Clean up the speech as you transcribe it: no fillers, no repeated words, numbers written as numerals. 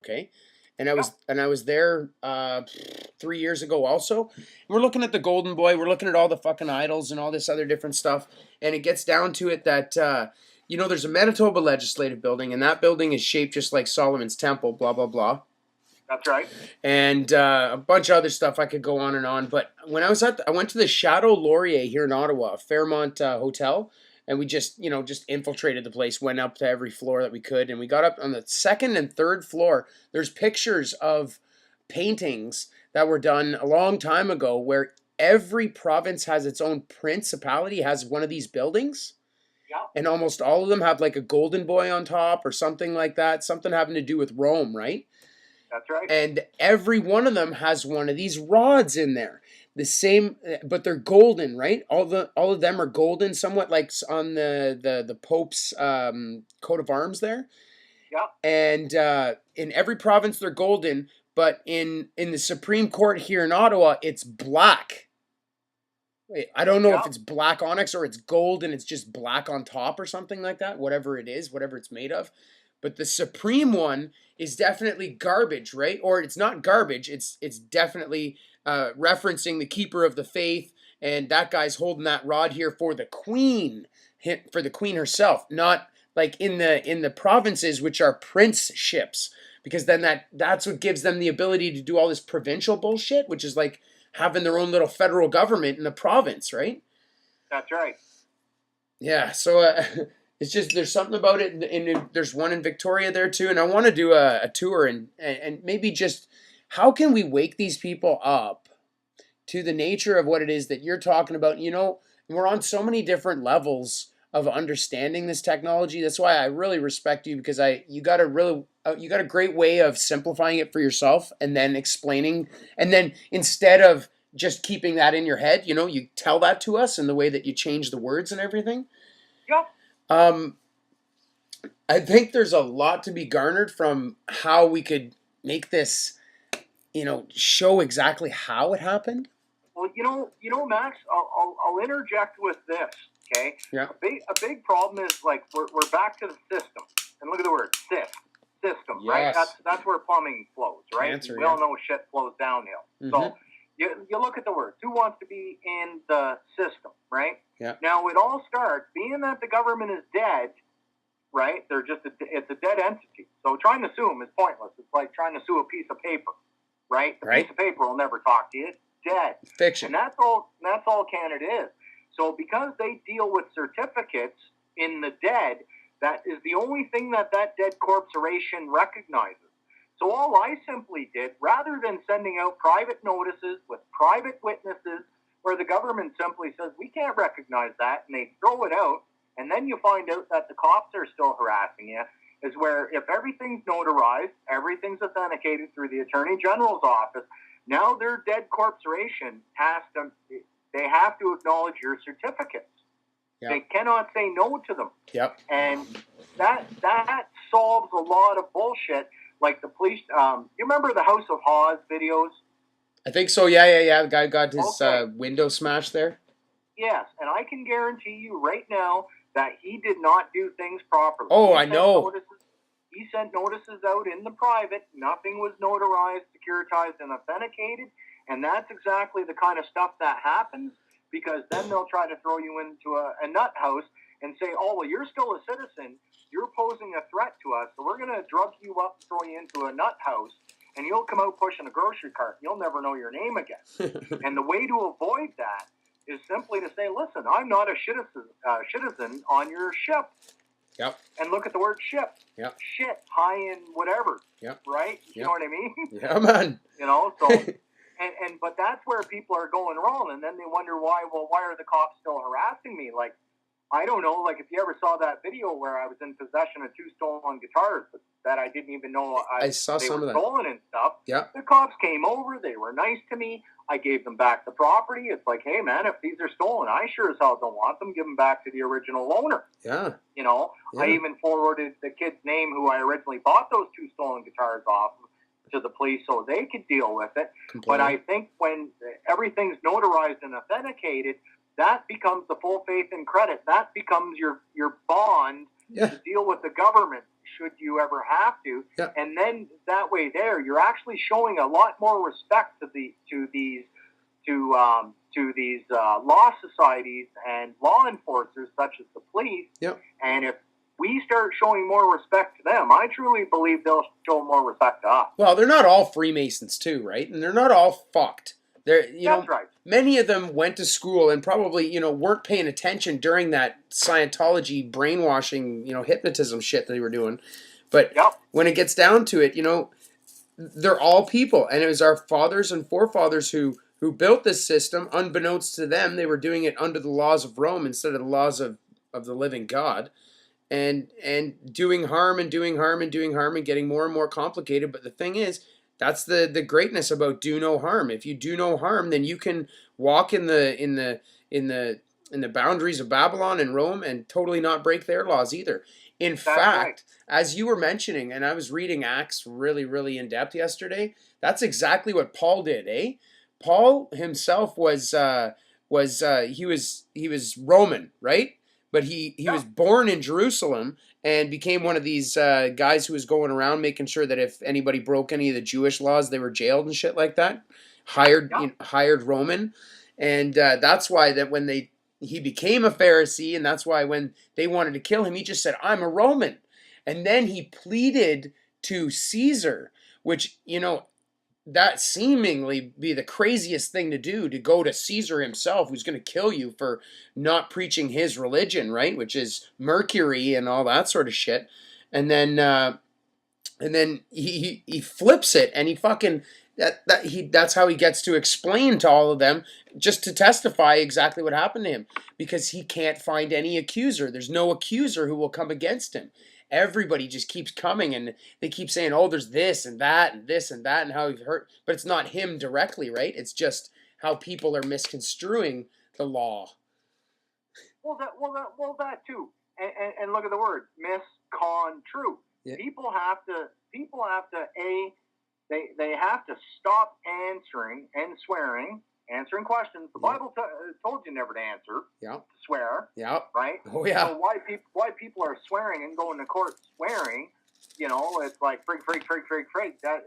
okay? And I Yep. was there 3 years ago also. We're looking at the Golden Boy, we're looking at all the fucking idols and all this other different stuff, and it gets down to it that there's a Manitoba Legislative Building, and that building is shaped just like Solomon's Temple, blah blah blah, That's right. and a bunch of other stuff. I could go on and on, but when I went to the Chateau Laurier here in Ottawa, a Fairmont hotel, and we just infiltrated the place, went up to every floor that we could, and we got up on the second and third floor. There's pictures of paintings that were done a long time ago, where every province has its own principality, has one of these buildings. Yep. And almost all of them have like a golden boy on top or something like that, something having to do with Rome, right? That's right. And every one of them has one of these rods in there. The same, but they're golden, right? All of them are golden, somewhat like on the Pope's coat of arms there. Yep. And in every province they're golden, but in the Supreme Court here in Ottawa, it's black. Wait, I don't know if Yep. it's black onyx or it's gold and it's just black on top or something like that. Whatever it is, whatever it's made of. But the Supreme one is definitely garbage, right? Or it's not garbage. It's definitely referencing the keeper of the faith, and that guy's holding that rod here for the Queen, for the Queen herself, not like in the provinces, which are princeships, because then that's what gives them the ability to do all this provincial bullshit, which is like having their own little federal government in the province, right? That's right. Yeah, so it's just there's something about it, and there's one in Victoria there too, and I want to do a tour and maybe just how can we wake these people up to the nature of what it is that you're talking about. We're on so many different levels of understanding this technology. That's why I really respect you, because you got a great way of simplifying it for yourself and then explaining, and then instead of just keeping that in your head, you tell that to us in the way that you change the words and everything. Yep. I think there's a lot to be garnered from how we could make this, show exactly how it happened. Well, Max, I'll interject with this. Okay. Yeah. A big problem is like we're back to the system, and look at the word system, right? Yes. That's where plumbing flows, right? Answer, we all know shit flows downhill. Mhm. So you look at the words. Who wants to be in the system, right? Yeah. Now it all starts being that the government is dead, right? It's a dead entity. So trying to sue them is pointless. It's like trying to sue a piece of paper, right? The Right. piece of paper will never talk to you. It's dead. Fiction. And that's all Canada is. So because they deal with certificates in the dead, that is the only thing that dead corporation recognizes. So all I simply did, rather than sending out private notices with private witnesses where the government simply says, we can't recognize that, and they throw it out, and then you find out that the cops are still harassing you, is where if everything's notarized, everything's authenticated through the Attorney General's office, now their dead corporation they have to acknowledge your certificates. Yep. They cannot say no to them. Yep. And that solves a lot of bullshit. Like the police, you remember the House of Hawes videos? I think so. Yeah. The guy got his window smashed there. Yes, and I can guarantee you right now that he did not do things properly. Oh, I know. He sent notices out in the private. Nothing was notarized, securitized, and authenticated. And that's exactly the kind of stuff that happens, because then they'll try to throw you into a nut house and say, oh, well, you're still a citizen. You're posing a threat to us, so we're going to drug you up and throw you into a nut house, and you'll come out pushing a grocery cart. You'll never know your name again. And the way to avoid that is simply to say, listen, I'm not a citizen on your ship. Yep. And look at the word ship. Yep. Shit, high in whatever. Yep. Right? You know what I mean? Yeah, man. So... But that's where people are going wrong, and then they wonder why are the cops still harassing me? Like, I don't know, like if you ever saw that video where I was in possession of 2 stolen guitars that I didn't even know I saw they some were of that. stolen and stuff. Yeah. The cops came over, they were nice to me. I gave them back the property. It's like, hey man, if these are stolen, I sure as hell don't want them. Give them back to the original owner. Yeah. Yeah. I even forwarded the kid's name who I originally bought those 2 stolen guitars off of to the police so they could deal with it. Completely. But I think when everything's notarized and authenticated, that becomes the full faith and credit. That becomes your bond Yeah. to deal with the government should you ever have to. Yeah. And then that way there, you're actually showing a lot more respect to these law societies and law enforcers such as the police. Yep. And if we start showing more respect to them, I truly believe they'll show more respect to us. Well, they're not all Freemasons too, right? And they're not all fucked. That's right. Many of them went to school and probably, weren't paying attention during that Scientology brainwashing, hypnotism shit that they were doing. But when it gets down to it, they're all people. And it was our fathers and forefathers who built this system. Unbeknownst to them, they were doing it under the laws of Rome instead of the laws of the living God. And doing harm and doing harm and doing harm and getting more and more complicated. But the thing is, that's the greatness about do no harm. If you do no harm, then you can walk in the boundaries of Babylon and Rome and totally not break their laws either. In fact, as you were mentioning, and I was reading Acts really, really in depth yesterday, that's exactly what Paul did, eh? Paul himself was Roman, right? But he was born in Jerusalem and became one of these guys who was going around making sure that if anybody broke any of the Jewish laws, they were jailed and shit like that. Hired Roman, and that's why that when he became a Pharisee, and that's why when they wanted to kill him, he just said, "I'm a Roman," and then he pleaded to Caesar, which that seemingly be the craziest thing to do, to go to Caesar himself, who's going to kill you for not preaching his religion, right? Which is Mercury and all that sort of shit. And then he flips it, and he fucking that's how he gets to explain to all of them, just to testify exactly what happened to him, because he can't find any accuser. There's no accuser who will come against him. Everybody just keeps coming, and they keep saying, "Oh, there's this and that and this and that," and how he's hurt. But it's not him directly, right? It's just how people are misconstruing the law. Well, that too. And look at the word misconstrue. Yeah. People have to they have to stop answering and answering questions. The Bible told you never to answer. Yeah. To swear. Yeah. Right. Oh yeah. So why people are swearing and going to court swearing? It's like frig. That